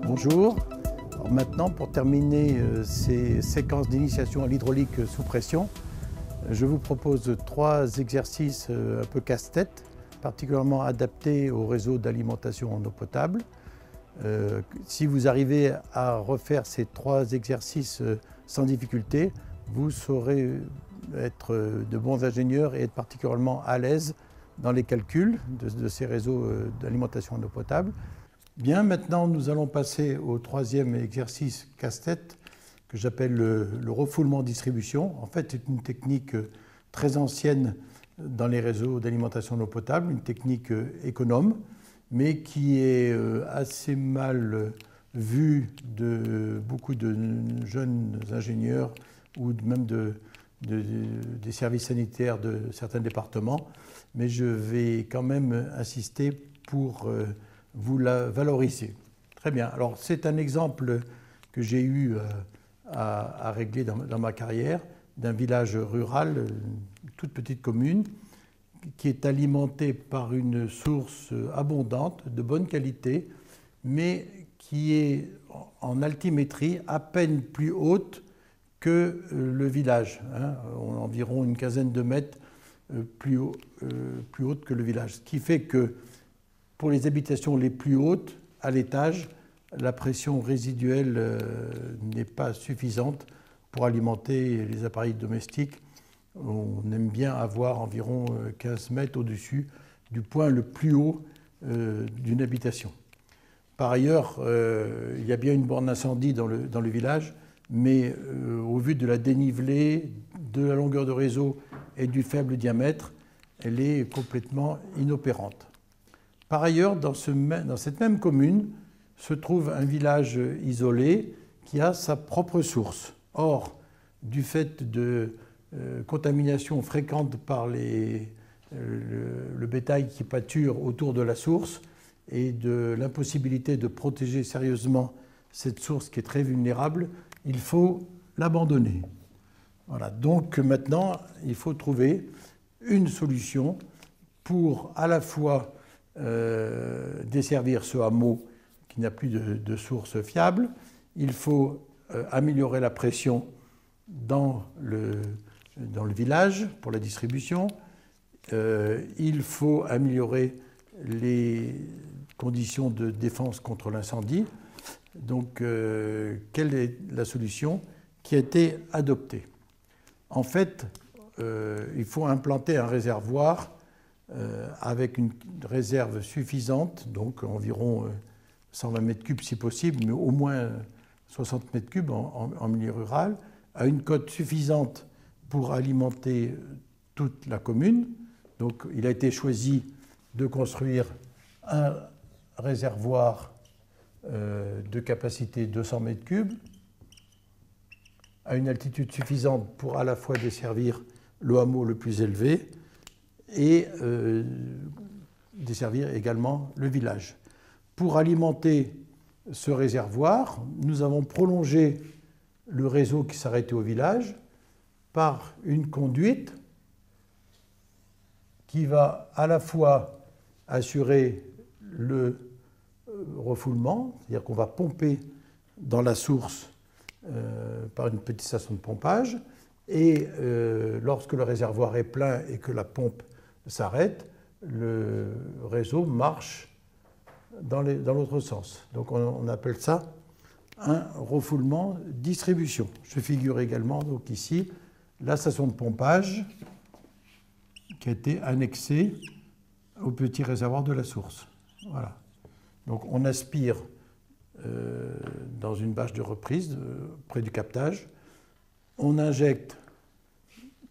Bonjour. Alors maintenant, pour terminer ces séquences d'initiation à l'hydraulique sous pression, je vous propose 3 exercices un peu casse-tête, particulièrement adaptés au réseau d'alimentation en eau potable. Si vous arrivez à refaire ces 3 exercices sans difficulté, vous saurez être de bons ingénieurs et être particulièrement à l'aise dans les calculs de ces réseaux d'alimentation en eau potable. Bien, maintenant nous allons passer au 3e exercice casse-tête que j'appelle le refoulement distribution. En fait, c'est une technique très ancienne dans les réseaux d'alimentation en eau potable, une technique économe, mais qui est assez mal vue de beaucoup de jeunes ingénieurs ou même des services sanitaires de certains départements. Mais je vais quand même insister pour vous la valoriser. Très bien. Alors, c'est un exemple que j'ai eu à régler dans ma carrière d'un village rural, une toute petite commune, qui est alimentée par une source abondante, de bonne qualité, mais qui est en altimétrie à peine plus haute que le village, environ une quinzaine de mètres plus haute que le village. Ce qui fait que pour les habitations les plus hautes, à l'étage, la pression résiduelle n'est pas suffisante pour alimenter les appareils domestiques. On aime bien avoir environ 15 mètres au-dessus du point le plus haut d'une habitation. Par ailleurs, il y a bien une borne d'incendie dans le village, mais au vu de la dénivelée, de la longueur de réseau et du faible diamètre, elle est complètement inopérante. Par ailleurs, dans cette même commune se trouve un village isolé qui a sa propre source. Or, du fait de contamination fréquente par le bétail qui pâture autour de la source et de l'impossibilité de protéger sérieusement cette source qui est très vulnérable, il faut l'abandonner. Voilà. Donc maintenant, il faut trouver une solution pour à la fois desservir ce hameau qui n'a plus de source fiable. Il faut améliorer la pression dans le village pour la distribution. Il faut améliorer les conditions de défense contre l'incendie. Donc, quelle est la solution qui a été adoptée? En fait, il faut implanter un réservoir avec une réserve suffisante, donc environ 120 mètres cubes si possible, mais au moins 60 mètres cubes en milieu rural, à une cote suffisante pour alimenter toute la commune. Donc il a été choisi de construire un réservoir de capacité 200 mètres cubes, à une altitude suffisante pour à la fois desservir le hameau le plus élevé et desservir également le village. Pour alimenter ce réservoir, nous avons prolongé le réseau qui s'arrêtait au village par une conduite qui va à la fois assurer le refoulement, c'est-à-dire qu'on va pomper dans la source par une petite station de pompage, et lorsque le réservoir est plein et que la pompe s'arrête, le réseau marche dans l'autre sens. Donc on appelle ça un refoulement distribution. Je figure également donc ici la station de pompage qui a été annexée au petit réservoir de la source. Voilà. Donc on aspire dans une bâche de reprise près du captage, on injecte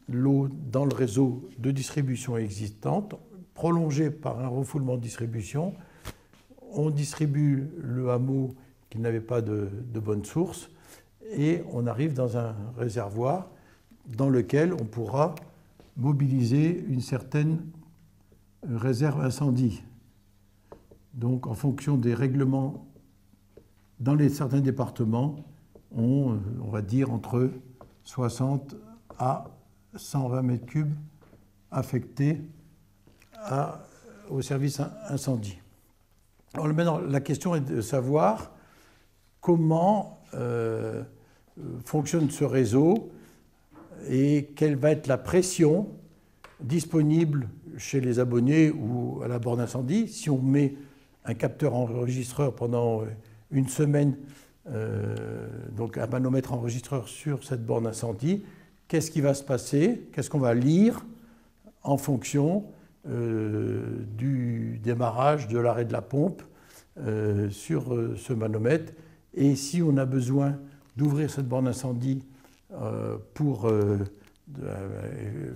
l'eau dans le réseau de distribution existante, prolongé par un refoulement de distribution. On distribue le hameau qui n'avait pas de bonne source et on arrive dans un réservoir dans lequel on pourra mobiliser une certaine réserve incendie. Donc en fonction des règlements dans certains départements, ont, on va dire, entre 60 à 120 mètres cubes affectés au service incendie. Alors maintenant, la question est de savoir comment fonctionne ce réseau et quelle va être la pression disponible chez les abonnés ou à la borne incendie. Si on met un capteur enregistreur pendant une semaine, donc un manomètre enregistreur sur cette borne incendie, qu'est-ce qui va se passer? Qu'est-ce qu'on va lire en fonction du démarrage, de l'arrêt de la pompe sur ce manomètre? Et si on a besoin d'ouvrir cette borne incendie pour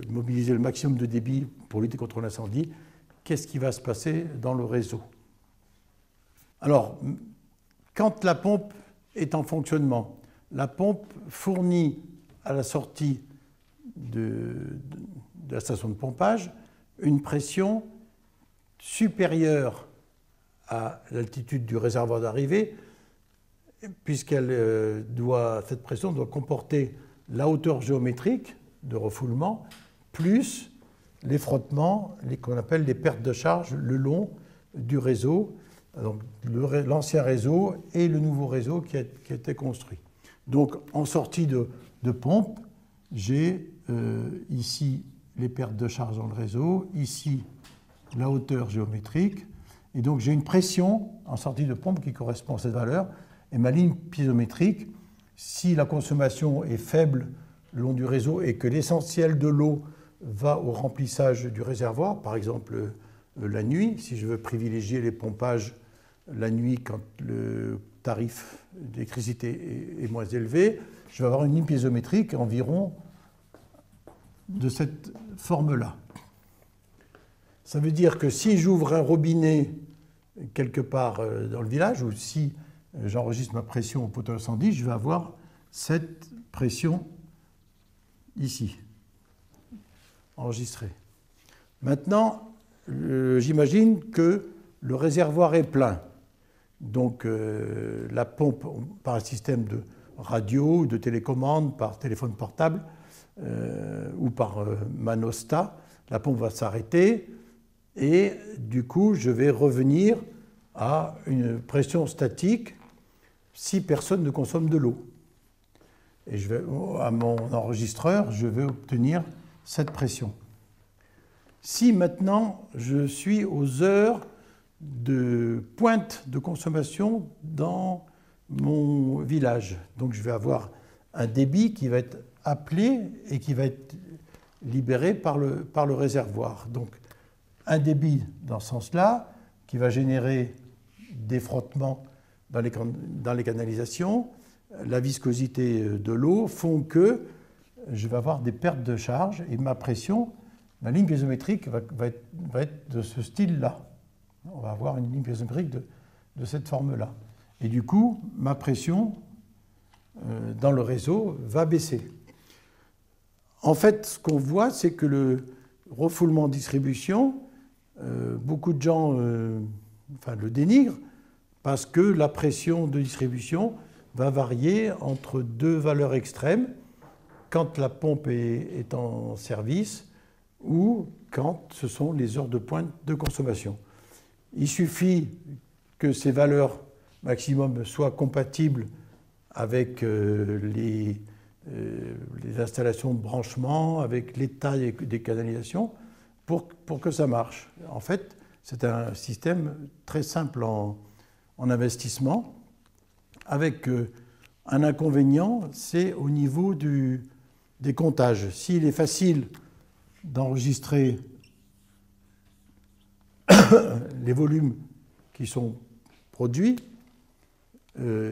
mobiliser le maximum de débit pour lutter contre l'incendie, qu'est-ce qui va se passer dans le réseau? Alors, quand la pompe est en fonctionnement, la pompe fournit à la sortie de la station de pompage une pression supérieure à l'altitude du réservoir d'arrivée, puisqu'elle cette pression doit comporter la hauteur géométrique de refoulement, plus les frottements, qu'on appelle les pertes de charge le long du réseau, donc l'ancien réseau et le nouveau réseau qui a été construit. Donc en sortie de pompe, j'ai ici les pertes de charge dans le réseau, ici la hauteur géométrique, et donc j'ai une pression en sortie de pompe qui correspond à cette valeur, et ma ligne piézométrique, si la consommation est faible le long du réseau et que l'essentiel de l'eau va au remplissage du réservoir, par exemple la nuit, si je veux privilégier les pompages la nuit quand le tarif d'électricité est moins élevé, je vais avoir une ligne piézométrique environ de cette forme-là. Ça veut dire que si j'ouvre un robinet quelque part dans le village, ou si j'enregistre ma pression au poteau incendie, je vais avoir cette pression ici, enregistrée. Maintenant, j'imagine que le réservoir est plein. Donc la pompe, par un système de radio, de télécommande, par téléphone portable ou par manostat, la pompe va s'arrêter et du coup je vais revenir à une pression statique si personne ne consomme de l'eau. Et je vais, à mon enregistreur, je vais obtenir cette pression. Si maintenant je suis aux heures de pointe de consommation dans mon village, donc je vais avoir un débit qui va être appelé et qui va être libéré par le réservoir. Donc un débit dans ce sens-là qui va générer des frottements dans les canalisations, la viscosité de l'eau font que je vais avoir des pertes de charge et ma pression, ma ligne piézométrique va être de ce style-là. On va avoir une ligne piézométrique de cette forme-là. Et du coup, ma pression dans le réseau va baisser. En fait, ce qu'on voit, c'est que le refoulement distribution, beaucoup de gens le dénigrent parce que la pression de distribution va varier entre deux valeurs extrêmes quand la pompe est en service ou quand ce sont les heures de pointe de consommation. Il suffit que ces valeurs maximum soient compatibles avec les installations de branchement, avec l'état des canalisations, pour que ça marche. En fait, c'est un système très simple en investissement, avec un inconvénient, c'est au niveau des comptages. S'il est facile d'enregistrer les volumes qui sont produits,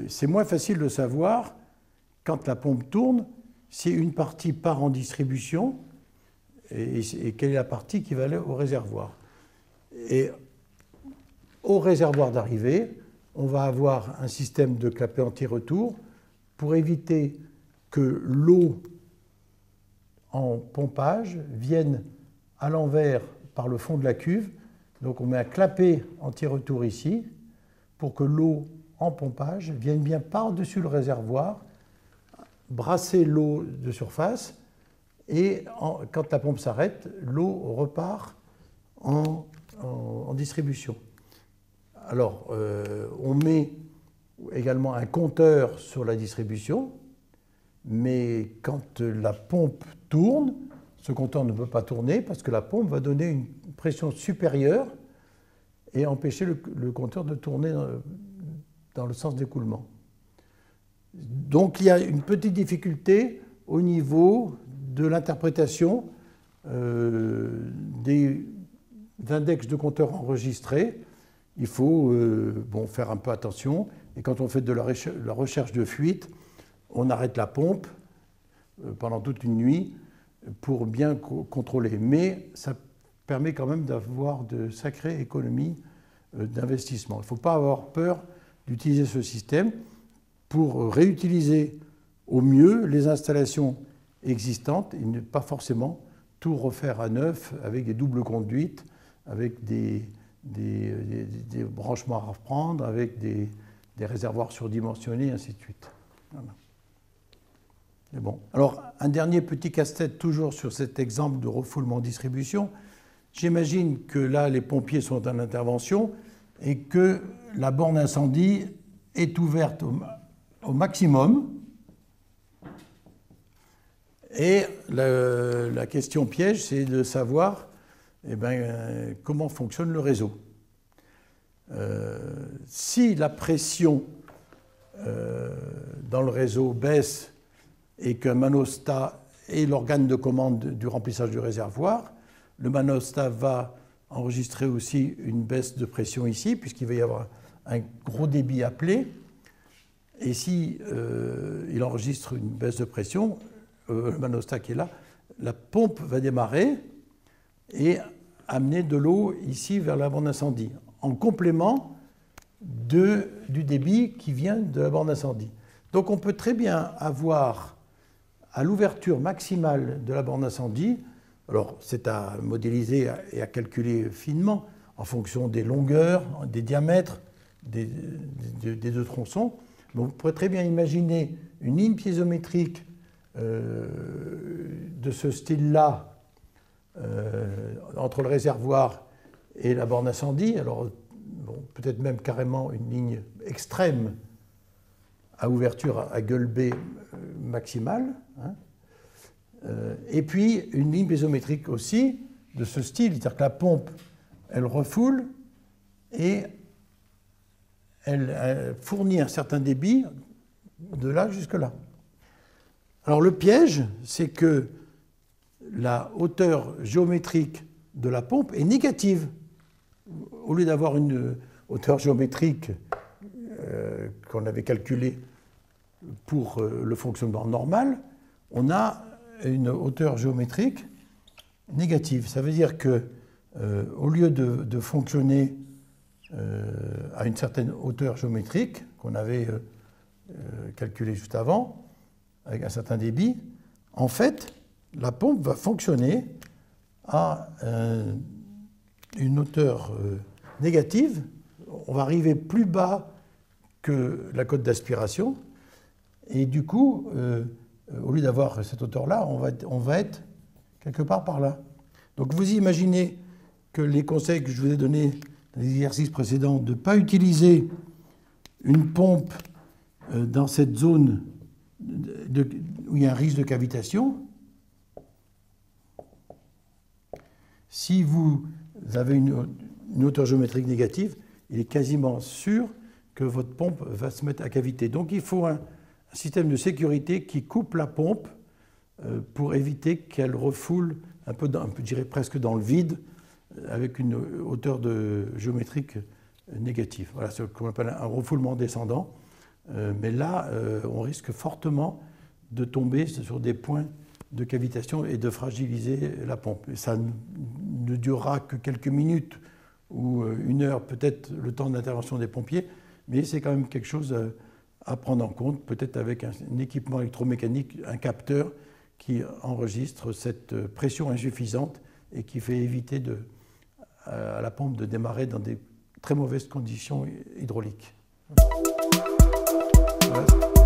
c'est moins facile de savoir, quand la pompe tourne, si une partie part en distribution et quelle est la partie qui va aller au réservoir. Et au réservoir d'arrivée, on va avoir un système de clapet anti-retour pour éviter que l'eau en pompage vienne à l'envers par le fond de la cuve. Donc on met un clapet anti-retour ici pour que l'eau en pompage vienne bien par-dessus le réservoir brasser l'eau de surface et quand la pompe s'arrête, l'eau repart en distribution. Alors, on met également un compteur sur la distribution, mais quand la pompe tourne, ce compteur ne peut pas tourner parce que la pompe va donner une pression supérieure et empêcher le compteur de tourner dans le sens d'écoulement. Donc il y a une petite difficulté au niveau de l'interprétation des index de compteurs enregistrés. Il faut faire un peu attention. Et quand on fait de la recherche de fuite, on arrête la pompe pendant toute une nuit pour bien contrôler. Mais ça permet quand même d'avoir de sacrées économies d'investissement. Il ne faut pas avoir peur d'utiliser ce système pour réutiliser au mieux les installations existantes et ne pas forcément tout refaire à neuf avec des doubles conduites, avec des branchements à reprendre, avec des réservoirs surdimensionnés, et ainsi de suite. Voilà. Mais bon. Alors, un dernier petit casse-tête, toujours sur cet exemple de refoulement distribution. J'imagine que là, les pompiers sont en intervention et que la borne incendie est ouverte au maximum. Et la question piège, c'est de savoir comment fonctionne le réseau. Si la pression dans le réseau baisse et qu'un manostat est l'organe de commande du remplissage du réservoir, le manostat va enregistrer aussi une baisse de pression ici, puisqu'il va y avoir un gros débit appelé. Et si il enregistre une baisse de pression, le manostat qui est là, la pompe va démarrer et amener de l'eau ici vers la borne d'incendie, en complément du débit qui vient de la borne d'incendie. Donc on peut très bien avoir à l'ouverture maximale de la borne d'incendie, alors c'est à modéliser et à calculer finement en fonction des longueurs, des diamètres des deux tronçons, mais on pourrait très bien imaginer une ligne piézométrique de ce style-là entre le réservoir et la borne incendie, alors peut-être même carrément une ligne extrême à ouverture à gueule B maximale, hein. Et puis une ligne piézométrique aussi de ce style, c'est-à-dire que la pompe, elle refoule et elle fournit un certain débit de là jusque là. Alors le piège, c'est que la hauteur géométrique de la pompe est négative. Au lieu d'avoir une hauteur géométrique qu'on avait calculée pour le fonctionnement normal, on a une hauteur géométrique négative. Ça veut dire que au lieu de fonctionner à une certaine hauteur géométrique qu'on avait calculée juste avant, avec un certain débit, en fait, la pompe va fonctionner à une hauteur négative. On va arriver plus bas que la cote d'aspiration. Et du coup, au lieu d'avoir cette hauteur-là, on va être quelque part par là. Donc vous imaginez que les conseils que je vous ai donnés dans les exercices précédents, de ne pas utiliser une pompe dans cette zone où il y a un risque de cavitation. Si vous avez une hauteur géométrique négative, il est quasiment sûr que votre pompe va se mettre à caviter. Donc il faut un système de sécurité qui coupe la pompe pour éviter qu'elle refoule un peu, je dirais presque dans le vide, avec une hauteur géométrique négative. Voilà ce qu'on appelle un refoulement descendant. Mais là, on risque fortement de tomber sur des points de cavitation et de fragiliser la pompe. Et ça ne durera que quelques minutes ou une heure, peut-être le temps d'intervention des pompiers, mais c'est quand même quelque chose à prendre en compte, peut-être avec un équipement électromécanique, un capteur qui enregistre cette pression insuffisante et qui fait éviter à la pompe de démarrer dans des très mauvaises conditions hydrauliques. Voilà.